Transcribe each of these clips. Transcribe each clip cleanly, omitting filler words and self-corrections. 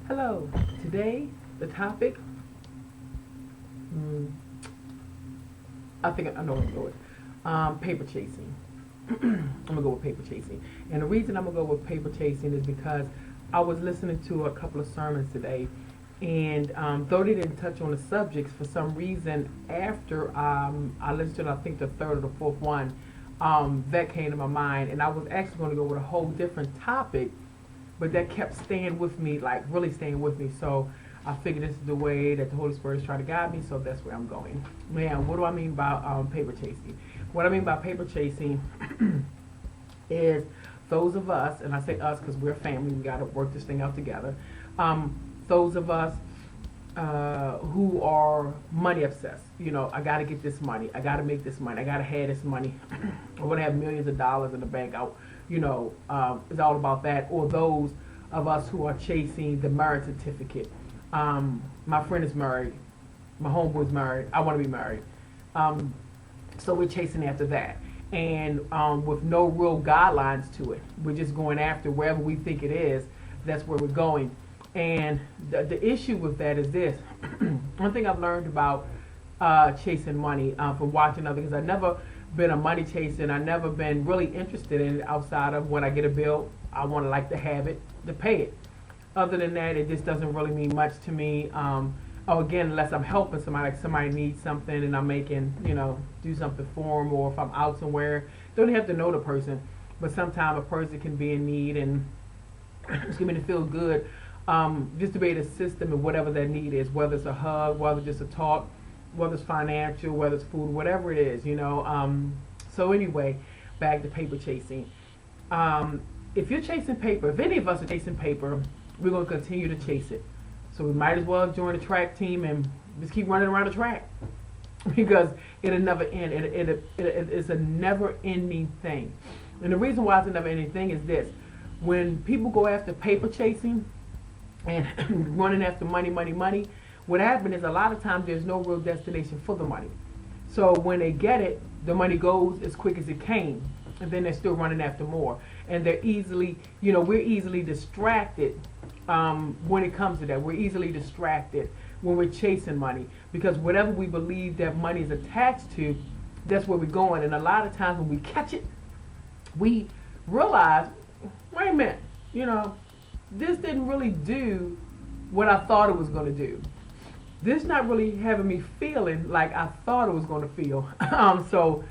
Hello. Today, the topic, mm, I think I know what I'm going. Paper chasing. I'm gonna go with paper chasing, and the reason I'm gonna go with paper chasing is because I was listening to a couple of sermons today, and though they didn't touch on the subjects, for some reason, after I listened to, I think the third or the fourth one, that came to my mind, and I was actually going to go with a whole different topic, but that kept staying with me, like really staying with me. So I figured this is the way that the Holy Spirit is trying to guide me, so that's where I'm going. Man, what do I mean by paper chasing? What I mean by paper chasing is those of us, and I say us because we're a family, we got to work this thing out together. Those of us who are money obsessed. You know, I got to get this money. I got to make this money. I got to have this money. I want to have millions of dollars in the bank. It's all about that. Or those of us who are chasing the marriage certificate. My friend is married. My homeboy's married. I want to be married. So we're chasing after that. And with no real guidelines to it. We're just going after wherever we think it is. That's where we're going. And the issue with that is this. One thing I've learned about chasing money from watching others, because I've never been a money chaser, and I've never been really interested in it outside of when I get a bill, I want to like to have it, to pay it. Other than that, it just doesn't really mean much to me. Again, unless I'm helping somebody, like somebody needs something and I'm making, do something for them, or if I'm out somewhere, don't have to know the person, but sometimes a person can be in need, and it's going to feel good. Just to be able to assist them in whatever their need is, whether it's a hug, whether it's just a talk, whether it's financial, whether it's food, whatever it is, So anyway, back to paper chasing. If you're chasing paper, if any of us are chasing paper, we're going to continue to chase it. So we might as well join the track team and just keep running around the track because it'll never end. It's a never-ending thing. And the reason why it's a never-ending thing is this. When people go after paper chasing, and running after money, what happens is a lot of times there's no real destination for the money. So when they get it, the money goes as quick as it came, and then they're still running after more. And they're easily, we're easily distracted when it comes to that. We're easily distracted when we're chasing money, because whatever we believe that money is attached to, that's where we're going. And a lot of times when we catch it, we realize, wait a minute, this didn't really do what I thought it was going to do. This not really having me feeling like I thought it was going to feel. So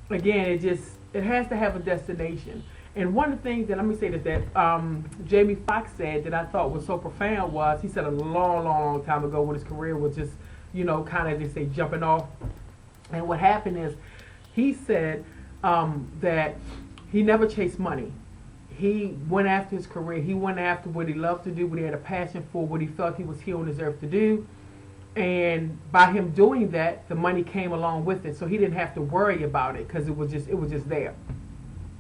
again, it has to have a destination. And one of the things that, let me say that Jamie Foxx said that I thought was so profound was, he said a long time ago when his career was just, kind of, they say, jumping off. And what happened is, he said that he never chased money. He went after his career. He went after what he loved to do, what he had a passion for, what he felt he was here on this earth to do. And by him doing that, the money came along with it. So he didn't have to worry about it because it was just there.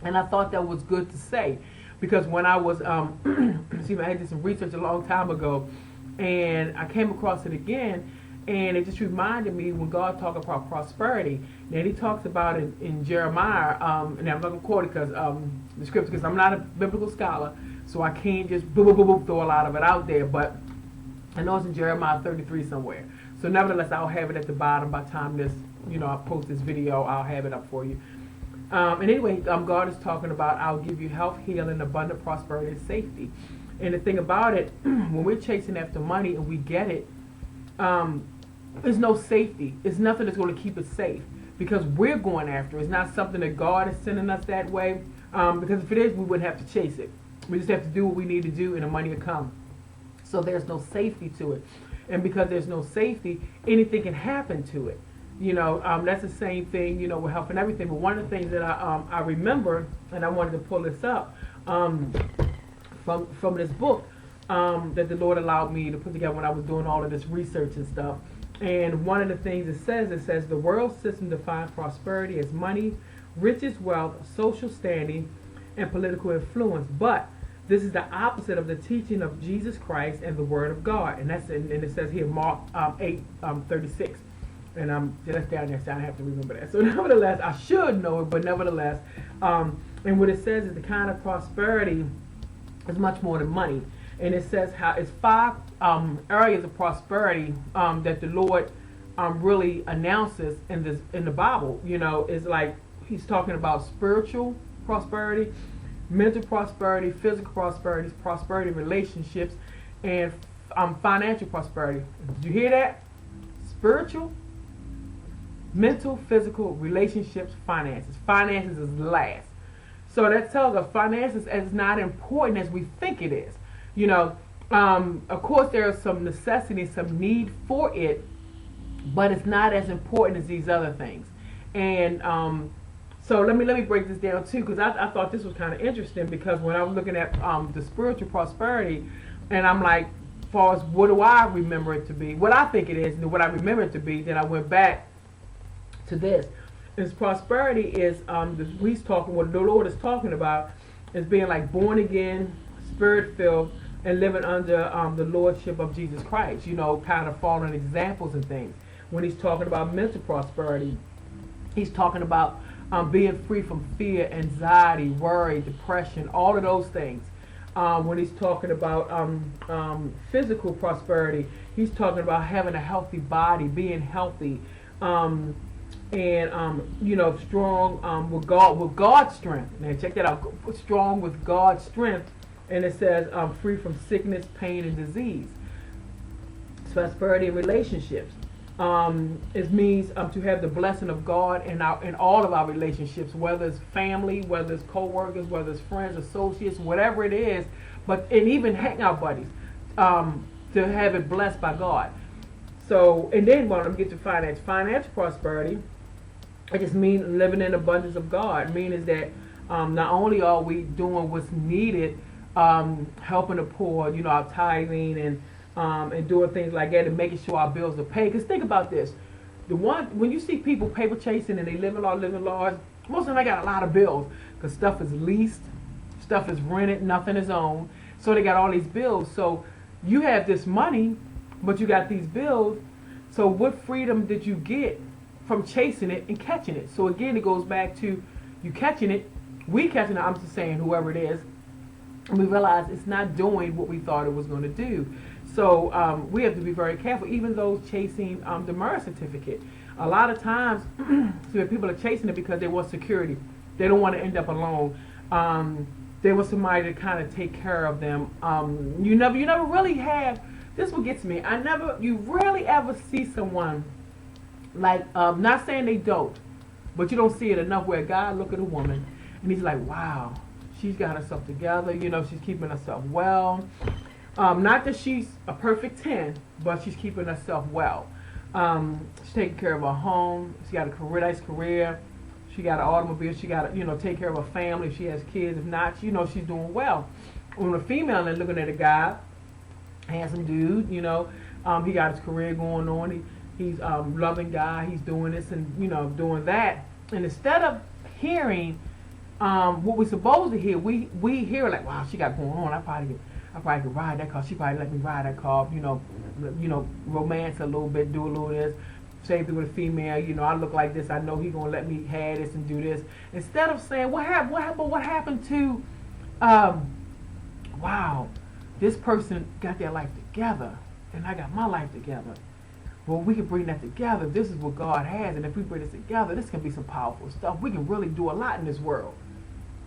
And I thought that was good to say, because when I was, I did some research a long time ago, and I came across it again, and it just reminded me when God talked about prosperity. Then he talks about it in Jeremiah, and I'm not going to quote it because the scripture, because I'm not a biblical scholar, so I can't just throw a lot of it out there, but I know it's in Jeremiah 33 somewhere. So nevertheless, I'll have it at the bottom by the time this, I post this video, I'll have it up for you. And anyway, God is talking about, I'll give you health, healing, abundant prosperity, and safety. And the thing about it, when we're chasing after money and we get it, there's no safety. It's nothing that's going to keep us safe because we're going after it. It's not something that God is sending us that way. Because if it is, we wouldn't have to chase it. We just have to do what we need to do and the money will come. So there's no safety to it. And because there's no safety, anything can happen to it. That's the same thing, with health and everything. But one of the things that I remember, and I wanted to pull this up from this book that the Lord allowed me to put together when I was doing all of this research and stuff. And one of the things it says the world system defines prosperity as money, riches, wealth, social standing, and political influence. But this is the opposite of the teaching of Jesus Christ and the Word of God. And and it says here, Mark 8:36. And that's down there, so I have to remember that. So nevertheless, I should know it, but nevertheless, and what it says is the kind of prosperity is much more than money. and it says how it's five areas of prosperity that the Lord really announces in the Bible. You know, it's like he's talking about spiritual prosperity, mental prosperity, physical prosperity, prosperity in relationships, and financial prosperity. Did you hear that? Spiritual, mental, physical, relationships, finances. Finances is last. So that tells us finances is not important as we think it is. You know, of course there is some necessity, some need for it, but it's not as important as these other things. And so let me break this down too, because I thought this was kind of interesting, because when I was looking at the spiritual prosperity, and I'm like, as far as what do I remember it to be, what I think it is, and what I remember it to be, then I went back to this. His prosperity is he's talking, what the Lord is talking about is being like born again, spirit filled, and living under the lordship of Jesus Christ. You know, kind of following examples and things. When he's talking about mental prosperity, he's talking about being free from fear, anxiety, worry, depression, all of those things. When he's talking about physical prosperity, he's talking about having a healthy body, being healthy, and you know, strong with God's strength. Now check that out. Strong with God's strength, and it says free from sickness, pain, and disease. Prosperity in relationships. It means to have the blessing of God in all of our relationships, whether it's family, whether it's co-workers, whether it's friends, associates, whatever it is, and even hangout buddies, to have it blessed by God. So, and then when we get to financial prosperity, it just means living in abundance of God. Meaning that not only are we doing what's needed, helping the poor, you know, our tithing and doing things like that, and making sure our bills are paid. Because think about this: when you see people paper chasing and they living large, most of them they got a lot of bills, because stuff is leased, stuff is rented, nothing is owned. So they got all these bills. So you have this money, but you got these bills. So what freedom did you get from chasing it and catching it? So again, it goes back to you catching it, we catching it. I'm just saying, whoever it is, and we realize it's not doing what we thought it was going to do. So we have to be very careful, even those chasing the marriage certificate. A lot of times, so people are chasing it because they want security. They don't want to end up alone. They want somebody to kind of take care of them. You never really have. This is what gets me. You rarely ever see someone like, not saying they don't, but you don't see it enough where a guy look at a woman and he's like, wow, she's got herself together. You know, she's keeping herself well. Not that she's a perfect 10, but she's keeping herself well. She's taking care of her home. She got a nice career. She got an automobile. She got to, take care of her family if she has kids. If not, she's doing well. When a female is looking at a guy, handsome dude, he got his career going on. He's loving guy. He's doing this and, doing that. And instead of hearing what we're supposed to hear, we hear like, wow, she got going on. I probably could ride that car. She probably let me ride that car. Romance a little bit, do a little this. Same thing with a female. I look like this. I know he gonna let me have this and do this. Instead of saying, what happened to, wow, this person got their life together, and I got my life together. Well, we can bring that together. This is what God has, and if we bring this together, this can be some powerful stuff. We can really do a lot in this world.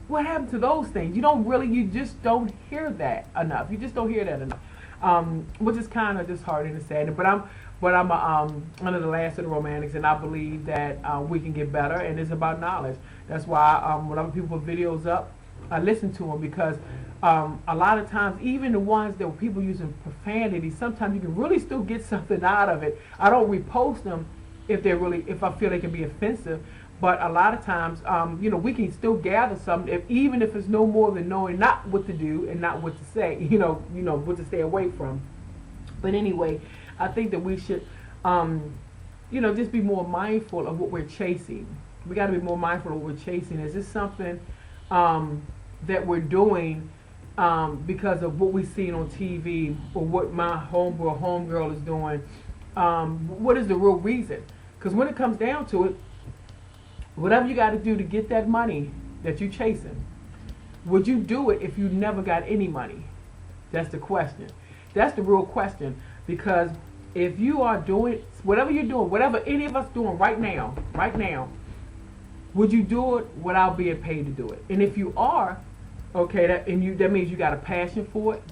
What happened to those things? You just don't hear that enough. You just don't hear that enough. Which is kind of disheartening and sad. But I'm one of the last of the romantics, and I believe that we can get better, and it's about knowledge. That's why whenever people put videos up, I listen to them, because a lot of times, even the ones that people using profanity, sometimes you can really still get something out of it. I don't repost them if I feel they can be offensive. But a lot of times, we can still gather something, even if it's no more than knowing not what to do and not what to say, what to stay away from. But anyway, I think that we should, just be more mindful of what we're chasing. We got to be more mindful of what we're chasing. Is this something that we're doing because of what we've seen on TV, or what my homegirl is doing? What is the real reason? Because when it comes down to it, whatever you got to do to get that money that you're chasing, would you do it if you never got any money? That's the question. That's the real question. Because if you are doing whatever you're doing, whatever any of us doing right now, would you do it without being paid to do it? And if you are, okay, that means you got a passion for it,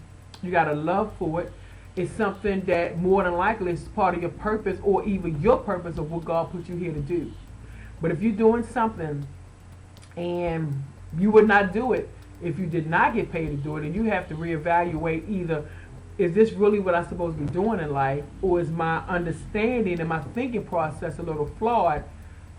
you got a love for it. It's something that more than likely is part of your purpose, or even your purpose of what God put you here to do. But if you're doing something and you would not do it if you did not get paid to do it, and you have to reevaluate, either is this really what I'm supposed to be doing in life, or is my understanding and my thinking process a little flawed,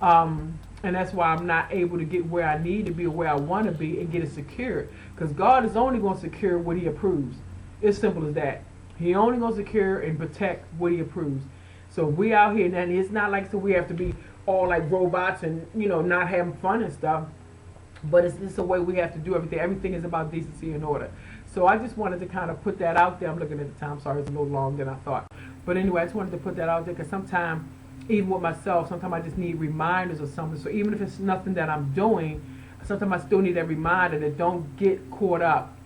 and that's why I'm not able to get where I need to be or where I want to be and get it secured. Because God is only going to secure what He approves. It's simple as that. He only going to secure and protect what He approves. So if we out here, and it's not like so we have to be all like robots and not having fun and stuff. But it's just a way we have to do everything. Everything is about decency and order. So I just wanted to kind of put that out there. I'm looking at the time. Sorry, it's a little longer than I thought. But anyway, I just wanted to put that out there because sometimes, even with myself, sometimes I just need reminders or something. So even if it's nothing that I'm doing, sometimes I still need that reminder that don't get caught up.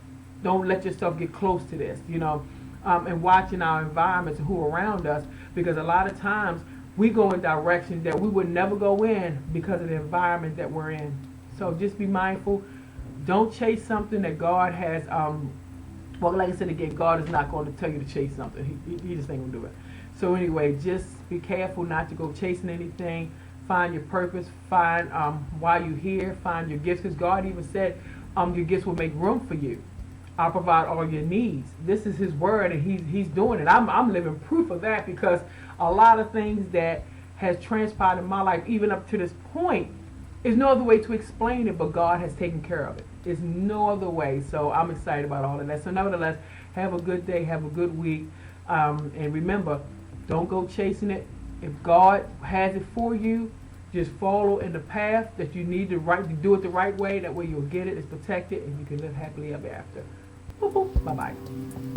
Don't let yourself get close to this, and watching our environments and who are around us, because a lot of times we go in directions that we would never go in because of the environment that we're in. So just be mindful. Don't chase something that God has, well, like I said again, God is not going to tell you to chase something. He just ain't going to do it. So anyway, just be careful not to go chasing anything. Find your purpose. Find why you're here. Find your gifts, because God even said your gifts will make room for you. I'll provide all your needs. This is His word, and He's doing it. I'm living proof of that, because a lot of things that has transpired in my life, even up to this point, there's no other way to explain it, but God has taken care of it. There's no other way. So I'm excited about all of that. So nevertheless, have a good day. Have a good week. And remember, don't go chasing it. If God has it for you, just follow in the path that you need to do it the right way. That way you'll get it, it's protected, and you can live happily ever after. Boop, boop. Bye-bye.